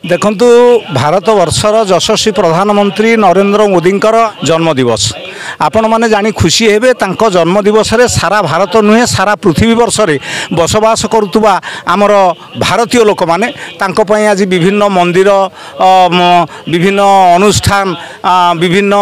देखंतु भारत वर्षर यशस्वी प्रधानमंत्री नरेंद्र मोदींकर जन्मदिवस आपण मैंने जानी खुशी हेबे तांको जन्मदिवस रे सारा भारत नुहे सारा पृथ्वी वर्ष रे बसवास करुवा आमर भारतीय लोक माने तांको पई आज विभिन्न मंदिर विभिन्न अनुष्ठान विभिन्न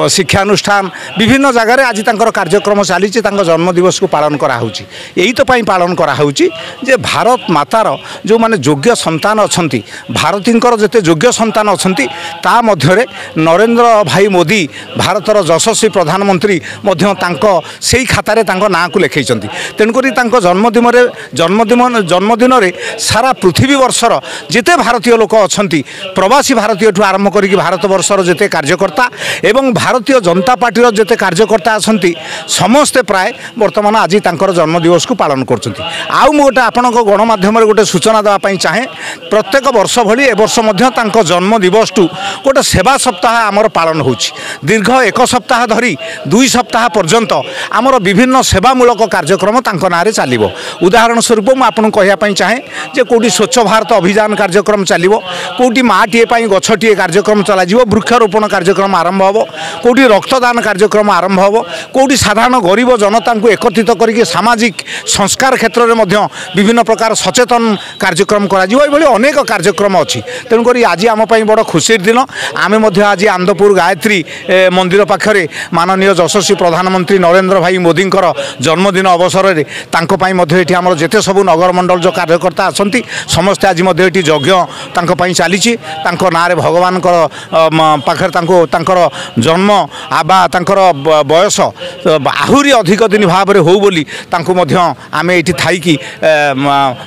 शिक्षानुष्ठान विभिन्न जगार आज तांकर कार्यक्रम चली जन्मदिवस को पालन करा होची। यही तो पई पालन करा होची जे भारत मातार जो माने योग्य संतान अछंती भारतींकर जते योग्य संतान अछंती ता मध्यरे नरेंद्र भाई मोदी भारतर यशस्वी प्रधानमंत्री मध्य तांको सेही खातारे तांको नाँ को लिखैछंती। तेणुकरी तांको जन्मदिन रे सारा पृथ्वी वर्षर जिते भारतीय लोक अछंती प्रवासी भारतीय ठू आरंभ करिक भारत वर्षर जिते कार्यकर्ता एवं भारतीय जनता पार्टी जिते कार्यकर्ता अछंती समस्ते प्राय वर्तमान आज तांकर जन्मदिवस को पालन करछंती। आउ मु गोटे आपनक गणमाध्यम रे गोटे सूचना देवा पई चाहे प्रत्येक वर्ष भली ए वर्ष मध्य तांको जन्मदिवस टू गोटे सेवा सप्ताह आमर पालन होछि। दीर्घ एक सप्ताह धरी 2 सप्ताह पर्यंत आमर विभिन्न सेवामूलक कार्यक्रम तांको नारे चलिबो। उदाहरण स्वरूप मु आपन कहिया पई चाहे जे कोटी स्वच्छ भारत अभियान कार्यक्रम चलिबो, कोटी माटीए पई गछटीए कार्यक्रम चला जिवो, वृक्षारोपण कार्यक्रम आरंभ होबो, कोटी रक्तदान कार्यक्रम आरंभ होबो, कोटी साधारण गरीब जनता को एकत्रित करके सामाजिक संस्कार क्षेत्र में मध्य विभिन्न प्रकार सचेतन कार्यक्रम करा जिवो। एभली अनेक कार्यक्रम अछि। तेणुकरी आज आम पई बड़ खुशी दिन आमे मध्य आज आनंदपुर गायत्री मंदिर पाखरे माननीय यशस्वी प्रधानमंत्री नरेंद्र भाई मोदींकर जन्मदिन अवसर में तांको पई मध्य एठी हमर जेते सबु नगर मंडल जो कार्यकर्ता आसंती समस्त आज मध्य एठी यज्ञ तांको पई चालीछि। तांको नारे भगवान पाखरे तांको तांकर जन्म आबा तांकर बयस आहुरी अधिक दिन भाव में हो बोली तांको मध्य आमे एठी थाई कि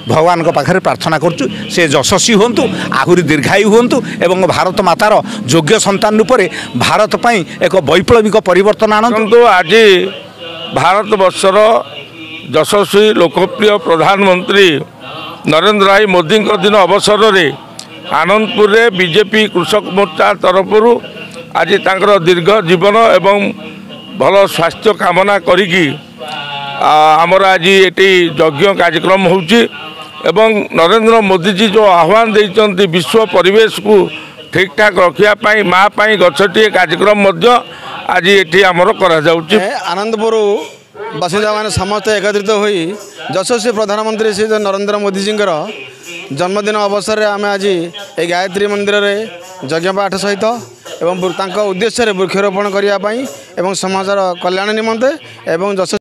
भगवान को पाखरे प्रार्थना करछु से यशस्वी होंतु आहुरी दीर्घायु होंतु एवं भारत मातार योग्य संतान रूप में भारत पई एक वैप्लविक परिवर्तन आनंतु। आज भारत वर्षर यशस्वी लोकप्रिय प्रधानमंत्री नरेंद्र भाई मोदी दिन अवसर में आनंदपुर रे बीजेपी कृषक मोर्चा तरफ आज तांकर दीर्घ जीवन एवं भल स्वास्थ्य कामना करिकी आमर आज ये यज्ञ कार्यक्रम होची एवं नरेंद्र मोदी जी जो आह्वान देइचंती विश्व परिवेश को ठीक ठाक रखापी माँ पाई गछटी कार्यक्रम आज ये आमर करा जाउची। आनंदपुर बासिंदा मैंने समस्त एकत्रित होई यशस्वी प्रधानमंत्री श्री नरेंद्र मोदी जी जन्मदिन अवसर में आम आज ये गायत्री मंदिर रे यज्ञ पाठ सहित एवं उद्देश्य वृक्षारोपण करने समाजर कल्याण निमंते एवं